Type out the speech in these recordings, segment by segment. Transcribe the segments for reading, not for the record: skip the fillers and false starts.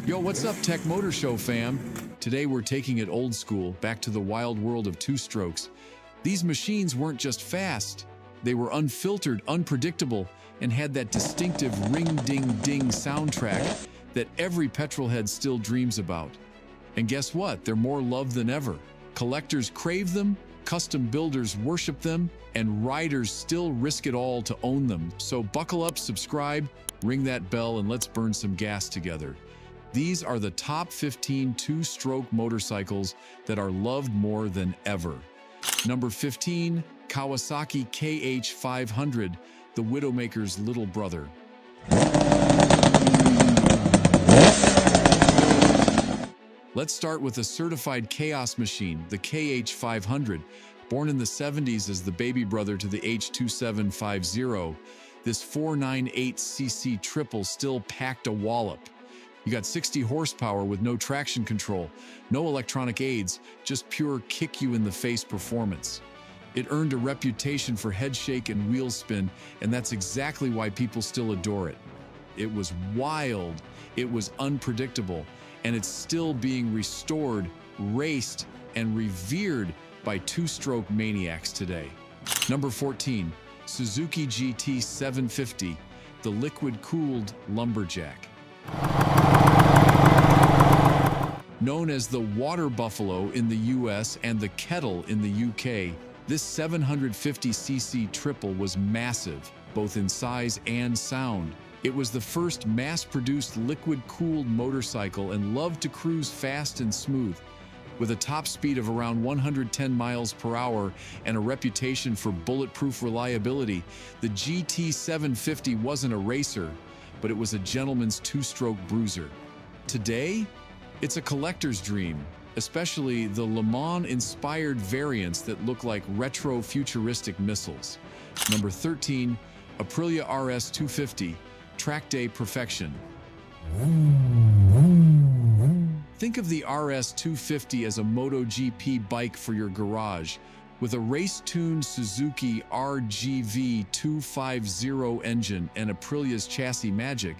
Yo, what's up, Tech Motor Show fam? Today we're taking it old school, back to the wild world of two-strokes. These machines weren't just fast, they were unfiltered, unpredictable, and had that distinctive ring-ding-ding soundtrack that every petrolhead still dreams about. And guess what? They're more loved than ever. Collectors crave them, custom builders worship them, and riders still risk it all to own them. So buckle up, subscribe, ring that bell, and let's burn some gas together. These are the top 15 two-stroke motorcycles that are loved more than ever. Number 15, Kawasaki KH500, the Widowmaker's little brother. Let's start with a certified chaos machine, the KH500. Born in the 70s as the baby brother to the H2750, this 498cc triple still packed a wallop. You got 60 horsepower with no traction control, no electronic aids, just pure kick-you-in-the-face performance. It earned a reputation for head shake and wheel spin, and that's exactly why people still adore it. It was wild, it was unpredictable, and it's still being restored, raced, and revered by two-stroke maniacs today. Number 14, Suzuki GT750, the liquid-cooled lumberjack. Known as the water buffalo in the US and the kettle in the UK, this 750cc triple was massive, both in size and sound. It was the first mass-produced liquid-cooled motorcycle and loved to cruise fast and smooth. With a top speed of around 110 miles per hour and a reputation for bulletproof reliability, the GT750 wasn't a racer, but it was a gentleman's two-stroke bruiser. Today, it's a collector's dream, especially the Le Mans-inspired variants that look like retro-futuristic missiles. Number 13, Aprilia RS250, track day perfection. Think of the RS250 as a MotoGP bike for your garage. With a race-tuned Suzuki RGV250 engine and Aprilia's chassis magic,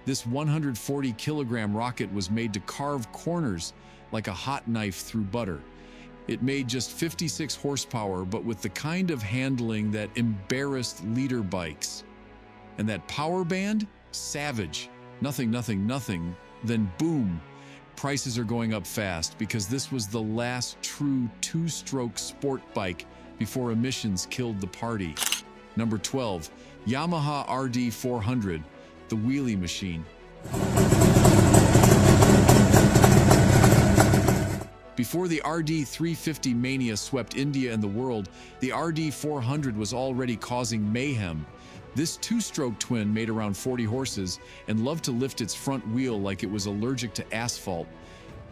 this 140-kilogram rocket was made to carve corners like a hot knife through butter. It made just 56 horsepower, but with the kind of handling that embarrassed leader bikes. And that power band? Savage. Nothing, then boom. Prices are going up fast because this was the last true two-stroke sport bike before emissions killed the party. Number 12, Yamaha RD400, the wheelie machine. Before the RD350 mania swept India and the world, the RD400 was already causing mayhem. This two-stroke twin made around 40 horses and loved to lift its front wheel like it was allergic to asphalt.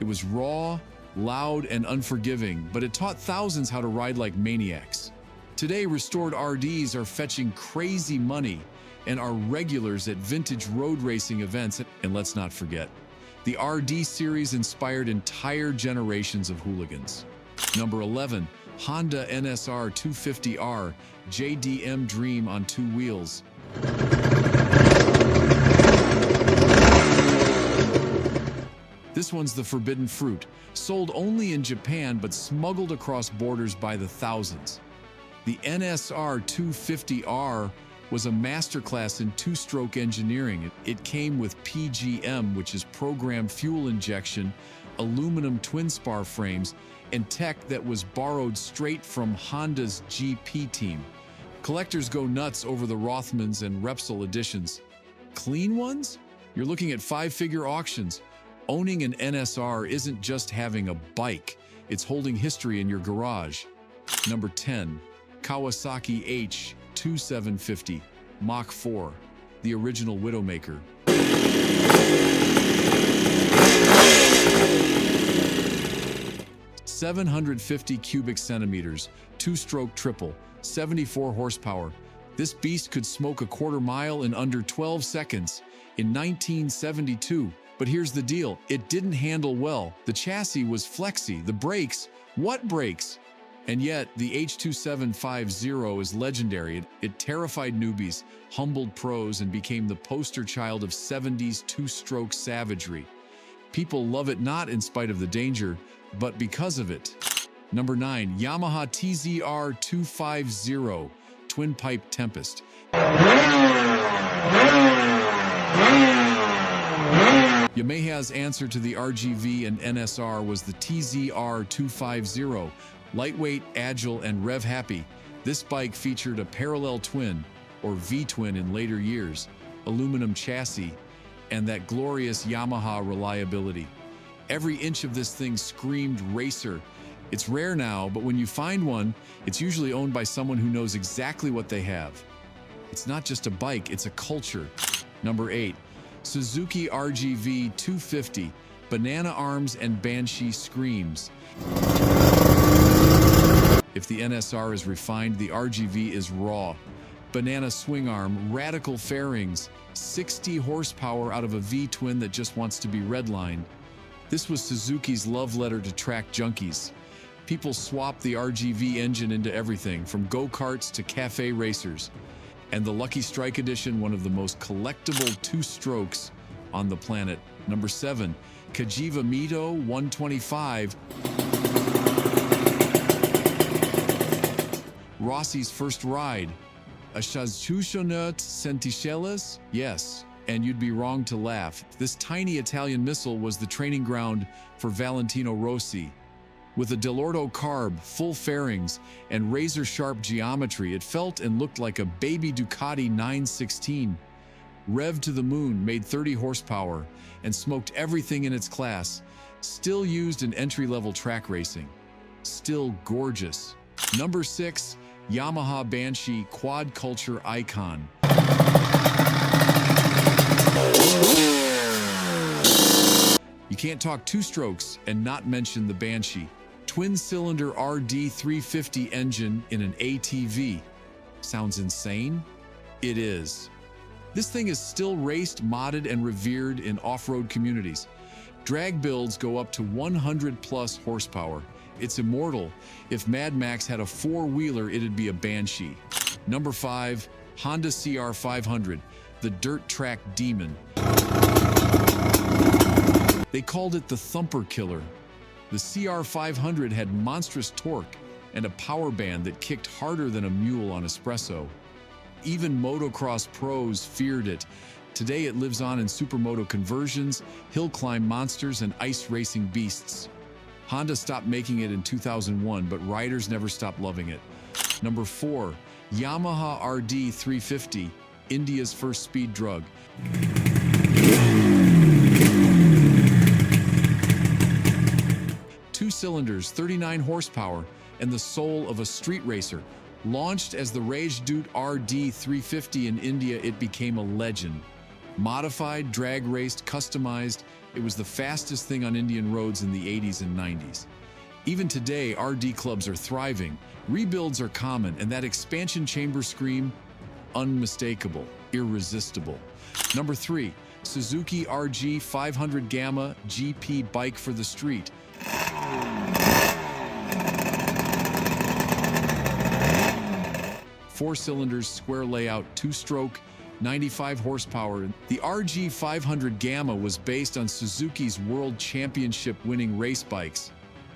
It was raw, loud, and unforgiving, but it taught thousands how to ride like maniacs. Today, restored RDs are fetching crazy money and are regulars at vintage road racing events. And let's not forget, the RD series inspired entire generations of hooligans. Number 11, Honda NSR 250R, JDM dream on two wheels. This one's the forbidden fruit, sold only in Japan but smuggled across borders by the thousands. The NSR 250R was a masterclass in two-stroke engineering. It came with PGM, which is programmed fuel injection, aluminum twin-spar frames, and tech that was borrowed straight from Honda's GP team. Collectors go nuts over the Rothmans and Repsol editions. Clean ones? You're looking at five-figure auctions. Owning an NSR isn't just having a bike, it's holding history in your garage. Number 10, Kawasaki H2750, Mach 4, the original Widowmaker. 750 cubic centimeters, two-stroke triple, 74 horsepower. This beast could smoke a quarter mile in under 12 seconds in 1972. But here's the deal, it didn't handle well. The chassis was flexy, the brakes, what brakes? And yet, the H2750 is legendary. It terrified newbies, humbled pros, and became the poster child of 70s two-stroke savagery. People love it not in spite of the danger, but because of it. Number 9. Yamaha YZR500 Twinpipe Tempest. Yamaha's answer to the RGV and NSR was the YZR250. Lightweight, agile, and rev-happy, this bike featured a parallel twin, or V-twin in later years, aluminum chassis, and that glorious Yamaha reliability. Every inch of this thing screamed racer. It's rare now, but when you find one, it's usually owned by someone who knows exactly what they have. It's not just a bike, it's a culture. Number 8. Suzuki RGV 250, banana arms and Banshee screams. If the NSR is refined, the RGV is raw. Banana swing arm, radical fairings, 60 horsepower out of a V-twin that just wants to be redlined. This was Suzuki's love letter to track junkies. People swapped the RGV engine into everything, from go-karts to cafe racers. And the Lucky Strike Edition, one of the most collectible two-strokes on the planet. Number 7. Kajjiva Mito 125. Rossi's first ride. A Shazchushonut Sentichelas? Yes, and you'd be wrong to laugh. This tiny Italian missile was the training ground for Valentino Rossi. With a Dell'Orto carb, full fairings, and razor-sharp geometry, it felt and looked like a baby Ducati 916. Rev to the moon, made 30 horsepower, and smoked everything in its class. Still used in entry-level track racing. Still gorgeous. Number 6. Yamaha Banshee quad culture icon. You can't talk two-strokes and not mention the Banshee. Twin-cylinder RD350 engine in an ATV. Sounds insane? It is. This thing is still raced, modded, and revered in off-road communities. Drag builds go up to 100-plus horsepower. It's immortal. If Mad Max had a four-wheeler, it'd be a Banshee. Number 5. Honda CR500, the dirt track demon. They called it the Thumper Killer. The CR500 had monstrous torque and a power band that kicked harder than a mule on espresso. Even motocross pros feared it. Today it lives on in supermoto conversions, hill climb monsters, and ice racing beasts. Honda stopped making it in 2001, but riders never stopped loving it. Number 4. Yamaha RD350, India's first speed drug. Two cylinders, 39 horsepower, and the soul of a street racer. Launched as the Rajdoot RD350 in India, it became a legend. Modified, drag raced, customized, it was the fastest thing on Indian roads in the 80s and 90s. Even today, RD clubs are thriving, rebuilds are common, and that expansion chamber scream, unmistakable, irresistible. Number 3. Suzuki RG500 Gamma GP bike for the street. Four cylinders, square layout, two-stroke, 95 horsepower. The RG500 Gamma was based on Suzuki's World Championship winning race bikes.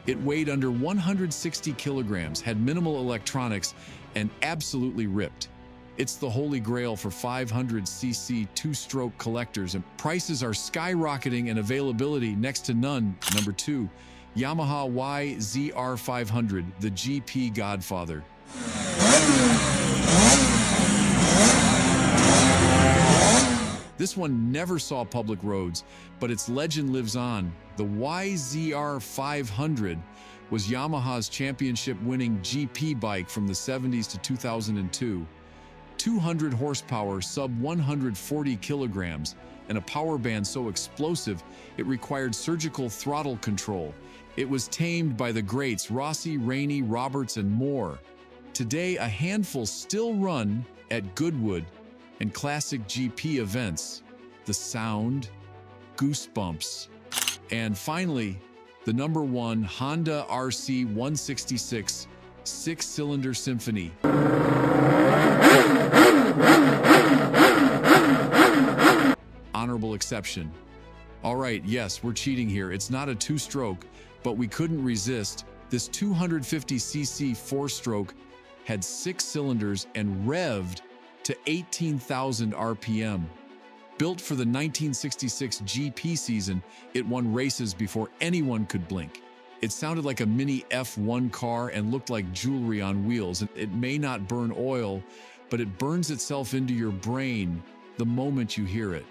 It weighed under 160 kilograms, had minimal electronics, and absolutely ripped. It's the holy grail for 500cc two-stroke collectors, and prices are skyrocketing and availability next to none. Number 2. Yamaha YZR500, the GP Godfather. This one never saw public roads, but its legend lives on. The YZR500 was Yamaha's championship-winning GP bike from the 70s to 2002. 200 horsepower, sub 140 kilograms, and a power band so explosive it required surgical throttle control. It was tamed by the greats Rossi, Rainey, Roberts, and more. Today, a handful still run at Goodwood and classic GP events. The sound, goosebumps. And finally, the number 1 Honda RC166 six-cylinder Symphony. Honorable exception. All right, yes, we're cheating here. It's not a two-stroke, but we couldn't resist. This 250cc four-stroke had 6 cylinders and revved to 18,000 RPM. Built for the 1966 GP season, it won races before anyone could blink. It sounded like a mini F1 car and looked like jewelry on wheels. It may not burn oil, but it burns itself into your brain the moment you hear it.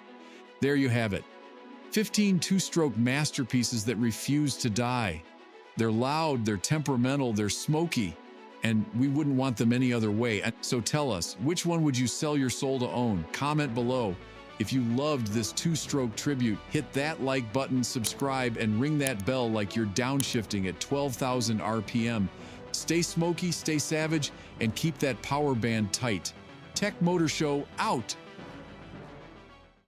There you have it. 15 two-stroke masterpieces that refuse to die. They're loud, they're temperamental, they're smoky, and we wouldn't want them any other way. So tell us, which one would you sell your soul to own? Comment below. If you loved this two-stroke tribute, hit that like button, subscribe, and ring that bell like you're downshifting at 12,000 RPM. Stay smoky, stay savage, and keep that power band tight. Tech Motor Show out!